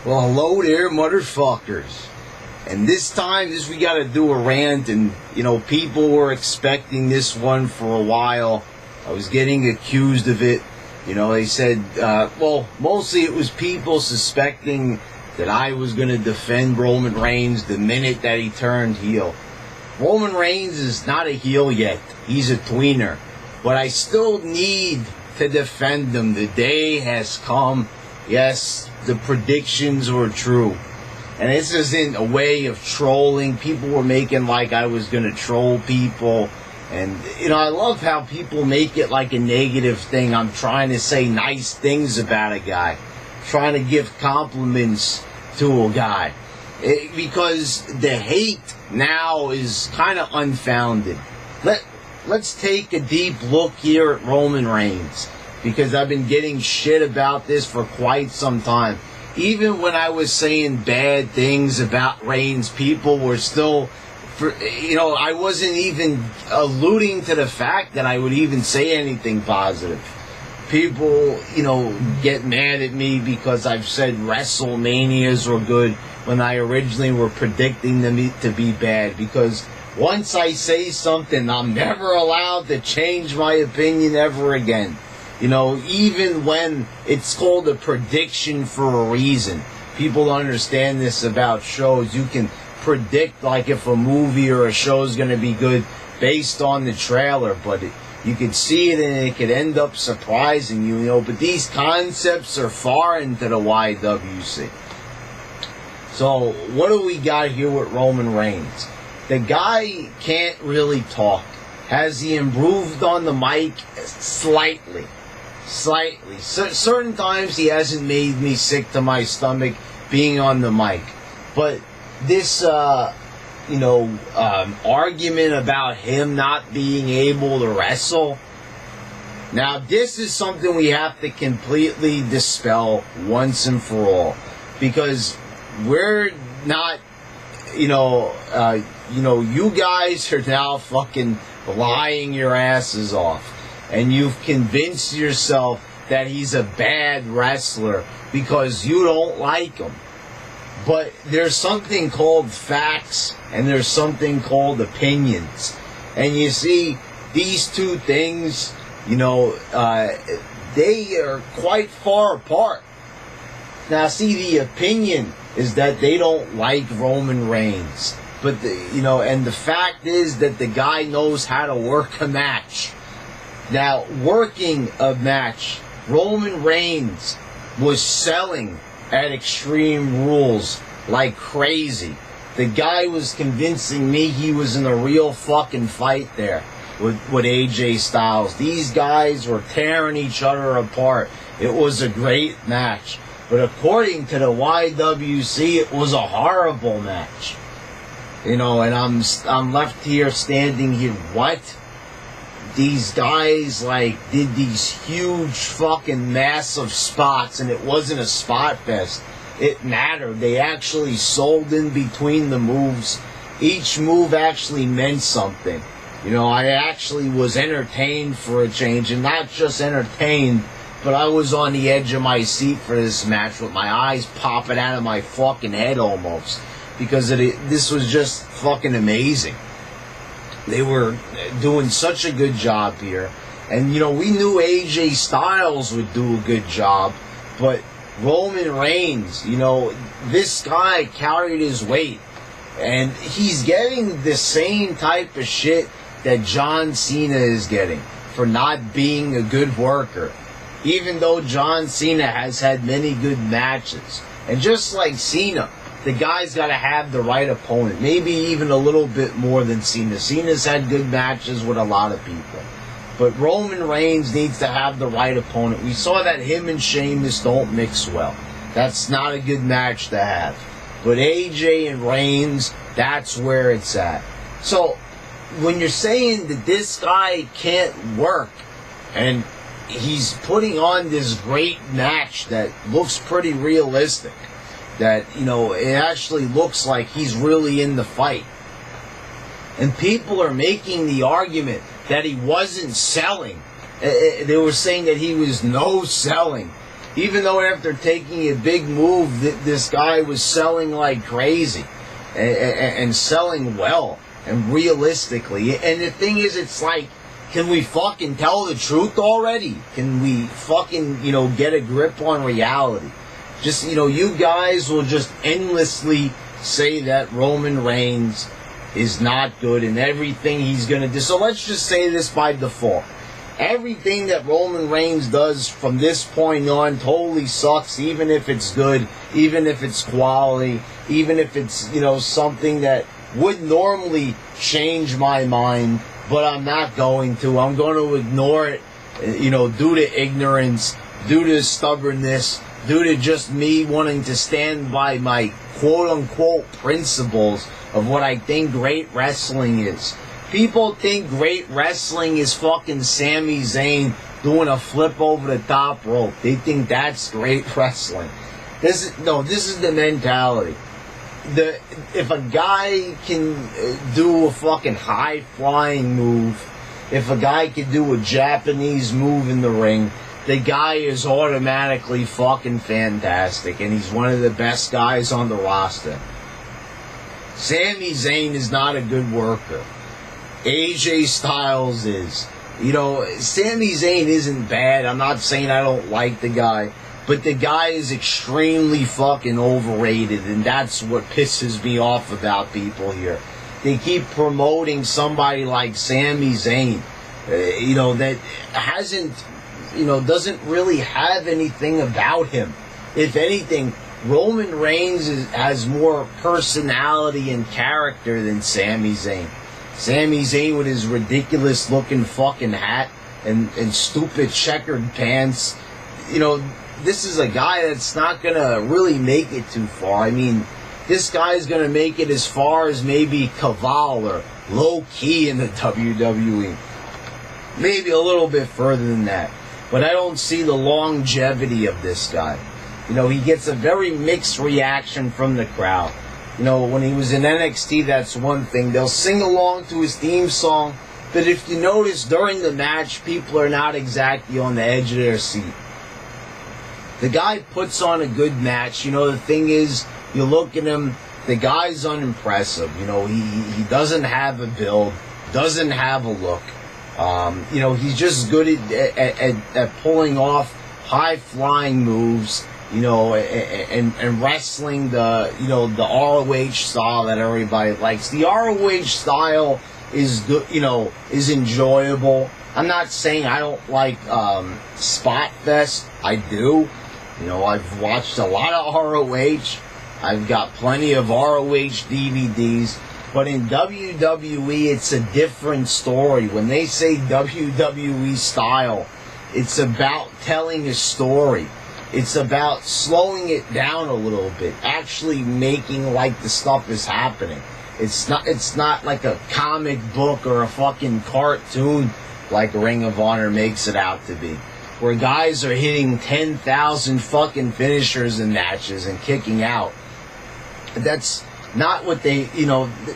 Well, hello there, motherfuckers. And this time, we got to do a rant, and, people were expecting this one for a while. I was getting accused of it. They said, mostly it was people suspecting that I was going to defend Roman Reigns the minute that he turned heel. Roman Reigns is not a heel yet. He's a tweener. But I still need to defend him. The day has come. Yes, the predictions were true. And this isn't a way of trolling. People were making like I was going to troll people. And, I love how people make it like a negative thing. I'm trying to say nice things about a guy. Trying to give compliments to a guy. Because the hate now is kind of unfounded. Let's take a deep look here at Roman Reigns. Because I've been getting shit about this for quite some time. Even when I was saying bad things about Reigns, people were still, I wasn't even alluding to the fact that I would even say anything positive. People, get mad at me because I've said WrestleManias were good when I originally were predicting them to be bad. Because once I say something, I'm never allowed to change my opinion ever again. Even when it's called a prediction for a reason. People don't understand this about shows. You can predict, like, if a movie or a show is going to be good based on the trailer, but you could see it and it could end up surprising you, But these concepts are foreign to the YWC. So, what do we got here with Roman Reigns? The guy can't really talk. Has he improved on the mic? Slightly. Certain times he hasn't made me sick to my stomach being on the mic. But this, argument about him not being able to wrestle. Now, this is something we have to completely dispel once and for all. Because we're not, you guys are now fucking lying your asses off. And you've convinced yourself that he's a bad wrestler because you don't like him. But there's something called facts and there's something called opinions. And you see, these two things, they are quite far apart. Now, see, the opinion is that they don't like Roman Reigns. But, and the fact is that the guy knows how to work a match. Now, working a match, Roman Reigns was selling at Extreme Rules like crazy. The guy was convincing me he was in a real fucking fight there with AJ Styles. These guys were tearing each other apart. It was a great match. But according to the YWC, it was a horrible match. And I'm left here standing here, what? These guys, did these huge fucking massive spots, and it wasn't a spot fest. It mattered. They actually sold in between the moves. Each move actually meant something. I actually was entertained for a change, and not just entertained, but I was on the edge of my seat for this match with my eyes popping out of my fucking head almost. Because this was just fucking amazing. They were doing such a good job here. And, we knew AJ Styles would do a good job. But Roman Reigns, this guy carried his weight. And he's getting the same type of shit that John Cena is getting for not being a good worker. Even though John Cena has had many good matches. And just like Cena, the guy's got to have the right opponent. Maybe even a little bit more than Cena. Cena's had good matches with a lot of people. But Roman Reigns needs to have the right opponent. We saw that him and Sheamus don't mix well. That's not a good match to have. But AJ and Reigns, that's where it's at. So, when you're saying that this guy can't work, and he's putting on this great match that looks pretty realistic, that, it actually looks like he's really in the fight. And people are making the argument that he wasn't selling. They were saying that he was no selling. Even though after taking a big move, this guy was selling like crazy and selling well and realistically. And the thing is, it's like, can we fucking tell the truth already? Can we fucking, get a grip on reality? Just, you guys will just endlessly say that Roman Reigns is not good and everything he's going to do. So let's just say this by default. Everything that Roman Reigns does from this point on totally sucks, even if it's good, even if it's quality, even if it's, something that would normally change my mind, but I'm not going to. I'm going to ignore it, due to ignorance, due to stubbornness, due to just me wanting to stand by my quote-unquote principles of what I think great wrestling is. People think great wrestling is fucking Sami Zayn doing a flip over the top rope. They think that's great wrestling. This is the mentality. If a guy can do a fucking high-flying move, if a guy can do a Japanese move in the ring, the guy is automatically fucking fantastic, and he's one of the best guys on the roster. Sami Zayn is not a good worker. AJ Styles is. Sami Zayn isn't bad. I'm not saying I don't like the guy, but the guy is extremely fucking overrated, and that's what pisses me off about people here. They keep promoting somebody like Sami Zayn, that hasn't, doesn't really have anything about him. If anything, Roman Reigns has more personality and character than Sami Zayn. Sami Zayn with his ridiculous looking fucking hat and stupid checkered pants. This is a guy that's not going to really make it too far. I mean, this guy's going to make it as far as maybe Caval or Low Key in the WWE. Maybe a little bit further than that. But I don't see the longevity of this guy. He gets a very mixed reaction from the crowd. When he was in NXT, that's one thing. They'll sing along to his theme song, but if you notice, during the match, people are not exactly on the edge of their seat. The guy puts on a good match. The thing is, you look at him, the guy's unimpressive. He doesn't have a build, doesn't have a look. He's just good at pulling off high-flying moves, and wrestling the ROH style that everybody likes. The ROH style is good, is enjoyable. I'm not saying I don't like Spot Fest. I do. I've watched a lot of ROH. I've got plenty of ROH DVDs. But in WWE, it's a different story. When they say WWE style, it's about telling a story. It's about slowing it down a little bit, actually making like the stuff is happening. It's not like a comic book or a fucking cartoon like Ring of Honor makes it out to be, where guys are hitting 10,000 fucking finishers in matches and kicking out. That's not what they,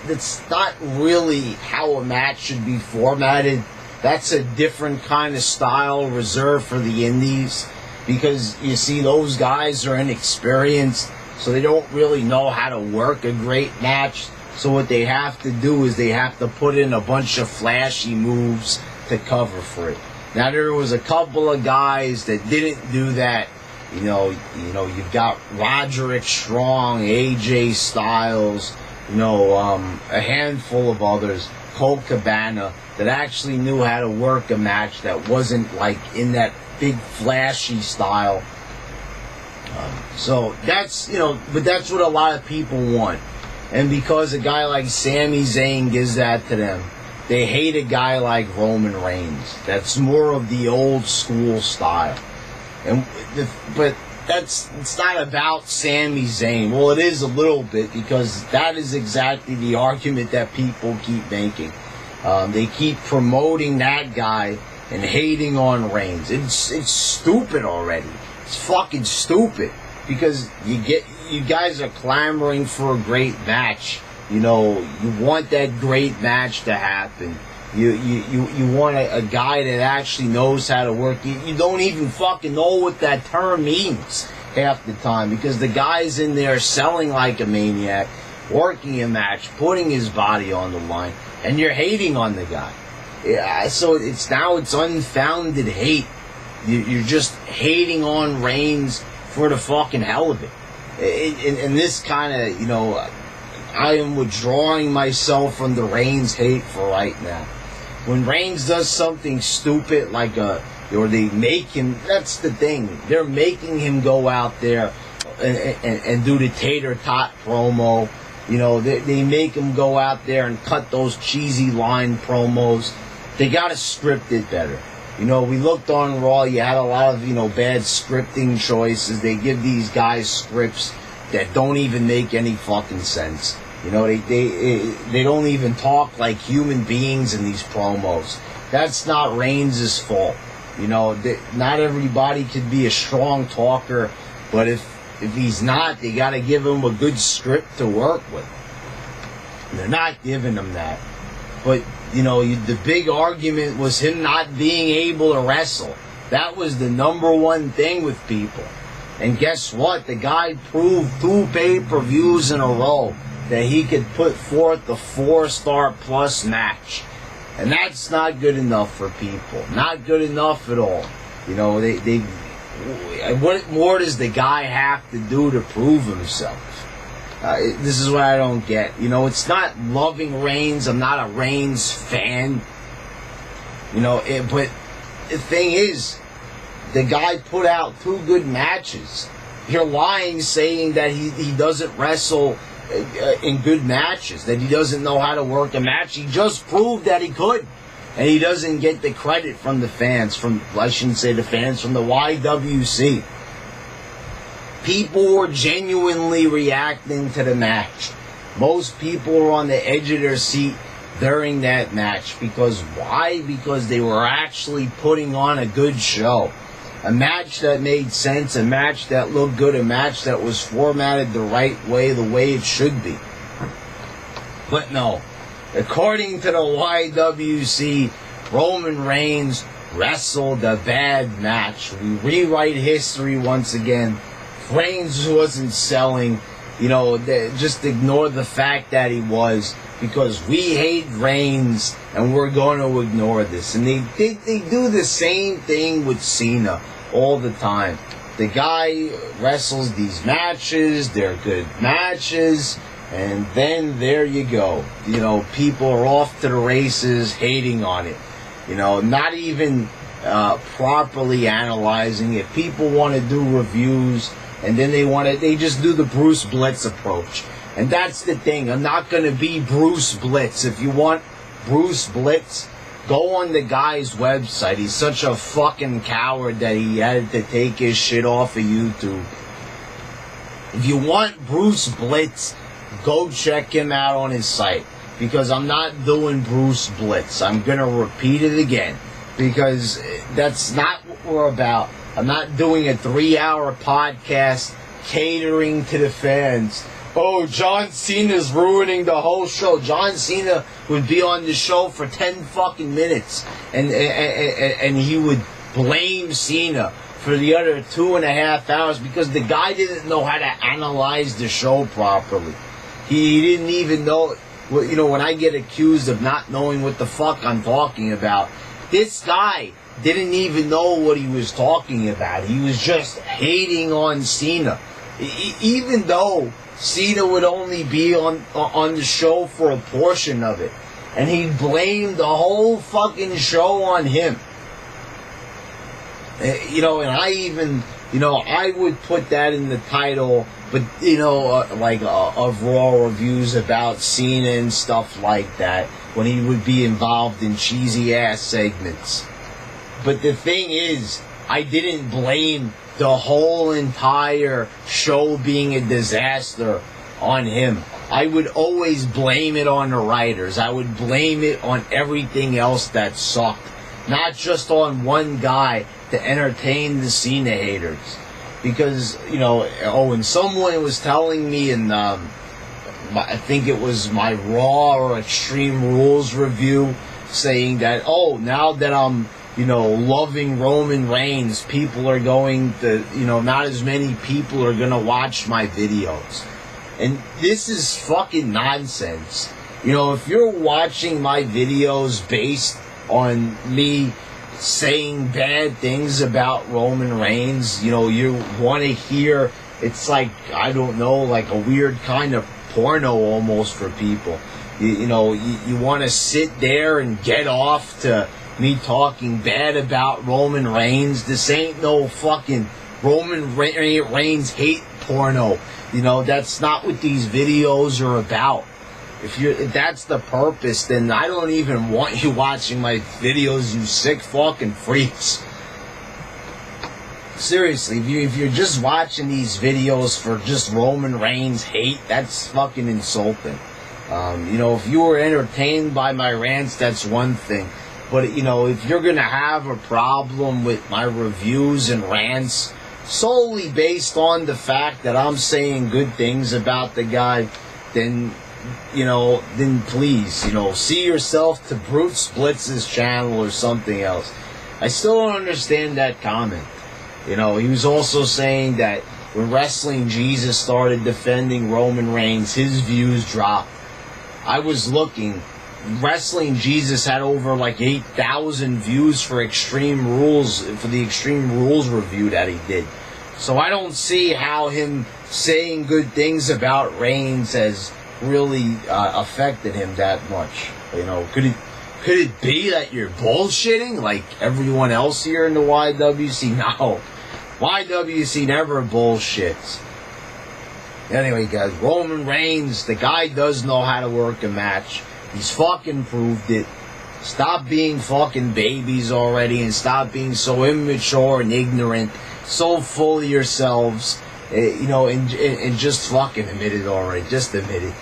that's not really how a match should be formatted. That's a different kind of style reserved for the indies. Because, you see, those guys are inexperienced, so they don't really know how to work a great match. So what they have to do is they have to put in a bunch of flashy moves to cover for it. Now, there was a couple of guys that didn't do that. You've got Roderick Strong, AJ Styles, a handful of others, Colt Cabana, that actually knew how to work a match that wasn't like in that big flashy style. So that's, but that's what a lot of people want. And because a guy like Sami Zayn gives that to them, they hate a guy like Roman Reigns. That's more of the old school style. But it's not about Sami Zayn. Well, it is a little bit, because that is exactly the argument that people keep making. They keep promoting that guy and hating on Reigns. It's stupid already. It's fucking stupid, because you guys are clamoring for a great match. You want that great match to happen. You want a guy that actually knows how to work. You don't even fucking know what that term means half the time, because the guy's in there selling like a maniac, working a match, putting his body on the line, and you're hating on the guy. Yeah, so it's unfounded hate. You're just hating on Reigns for the fucking hell of it. And this kind of, I am withdrawing myself from the Reigns hate for right now. When Reigns does something stupid or they make him, that's the thing. They're making him go out there and do the tater tot promo. They make him go out there and cut those cheesy line promos. They got to script it better. We looked on Raw, you had a lot of, bad scripting choices. They give these guys scripts that don't even make any fucking sense. They don't even talk like human beings in these promos. That's not Reigns' fault. Not everybody could be a strong talker, but if he's not, they got to give him a good script to work with. They're not giving him that. But, the big argument was him not being able to wrestle. That was the number one thing with people. And guess what? The guy proved 2 pay-per-views in a row that he could put forth a 4-star plus match. And that's not good enough for people. Not good enough at all. What more does the guy have to do to prove himself? This is what I don't get. It's not loving Reigns. I'm not a Reigns fan. But the thing is, the guy put out 2 good matches. You're lying saying that he doesn't wrestle in good matches, that he doesn't know how to work a match. He just proved that he could. And he doesn't get the credit from the fans, from the YWC. People were genuinely reacting to the match. Most people were on the edge of their seat during that match. Because why? Because they were actually putting on a good show. A match that made sense, a match that looked good, a match that was formatted the right way, the way it should be. But no. According to the YWC, Roman Reigns wrestled a bad match. We rewrite history once again. Reigns wasn't selling. Just ignore the fact that he was, because we hate Reigns and we're going to ignore this. And they do the same thing with Cena all the time. The guy wrestles these matches, they're good matches, and then there you go. People are off to the races hating on it. Not even properly analyzing it. People want to do reviews, and then they just do the Bruce Blitz approach. And that's the thing. I'm not going to be Bruce Blitz. If you want Bruce Blitz, go on the guy's website. He's such a fucking coward that he had to take his shit off of YouTube. If you want Bruce Blitz, go check him out on his site. Because I'm not doing Bruce Blitz. I'm going to repeat it again. Because that's not what we're about. I'm not doing a 3-hour podcast catering to the fans. Oh, John Cena's ruining the whole show. John Cena would be on the show for 10 fucking minutes. And he would blame Cena for the other 2.5 hours because the guy didn't know how to analyze the show properly. He didn't even know. When I get accused of not knowing what the fuck I'm talking about, this guy didn't even know what he was talking about. He was just hating on Cena. Even though Cena would only be on the show for a portion of it. And he blamed the whole fucking show on him. And I even, I would put that in the title, but, of Raw reviews about Cena and stuff like that, when he would be involved in cheesy-ass segments. But the thing is, I didn't blame the whole entire show being a disaster on him. I would always blame it on the writers. I would blame it on everything else that sucked. Not just on one guy to entertain the Cena haters. Because, and someone was telling me in, I think it was my Raw or Extreme Rules review, saying that, oh, now that I'm, loving Roman Reigns, people are going to, not as many people are going to watch my videos. And this is fucking nonsense. If you're watching my videos based on me saying bad things about Roman Reigns, you want to hear, it's like, I don't know, like a weird kind of porno almost for people. You want to sit there and get off to me talking bad about Roman Reigns. This ain't no fucking Roman Reigns hate porno. That's not what these videos are about. If that's the purpose, then I don't even want you watching my videos, you sick fucking freaks. Seriously, if you're just watching these videos for just Roman Reigns hate, that's fucking insulting. If you were entertained by my rants, that's one thing. But, if you're going to have a problem with my reviews and rants solely based on the fact that I'm saying good things about the guy, then please, see yourself to Bruce Blitz's channel or something else. I still don't understand that comment. He was also saying that when Wrestling Jesus started defending Roman Reigns, his views dropped. I was looking. Wrestling Jesus had over like 8,000 views for the Extreme Rules review that he did. So I don't see how him saying good things about Reigns has really affected him that much. Could it be that you're bullshitting like everyone else here in the YWC? No. YWC never bullshits. Anyway, guys, Roman Reigns, the guy does know how to work a match. He's fucking proved it. Stop being fucking babies already and stop being so immature and ignorant, so full of yourselves, and just fucking admit it already. Just admit it.